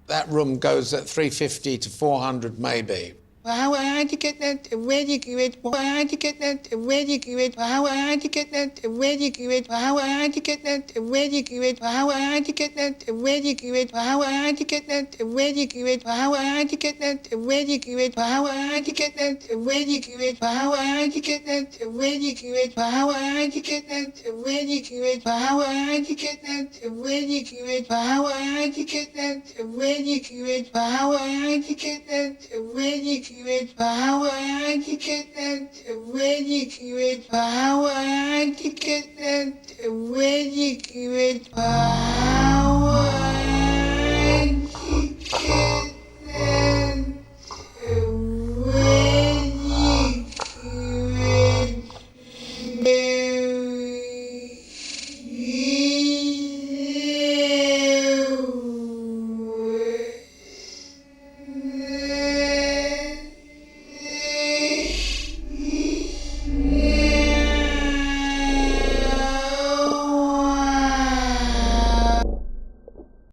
That room goes at 350 to 400 maybe. How I to get that? Where you get it? How to get that? Where you get it? How I to get that? Where you get it? How I to get that? Where you get it? How I to get that? Where you get it? How I to get that? Where you get it? How I to get that? Where you get it? How I to get that? Where you get it? How I to get that? Where you get it? How I to get that? Where you get it? How I to get that? Where you get it? How I to get that? Where you get it? How I to get that? Where you get it? How I to get that? Where you get it? How I to get that? Where you get it? How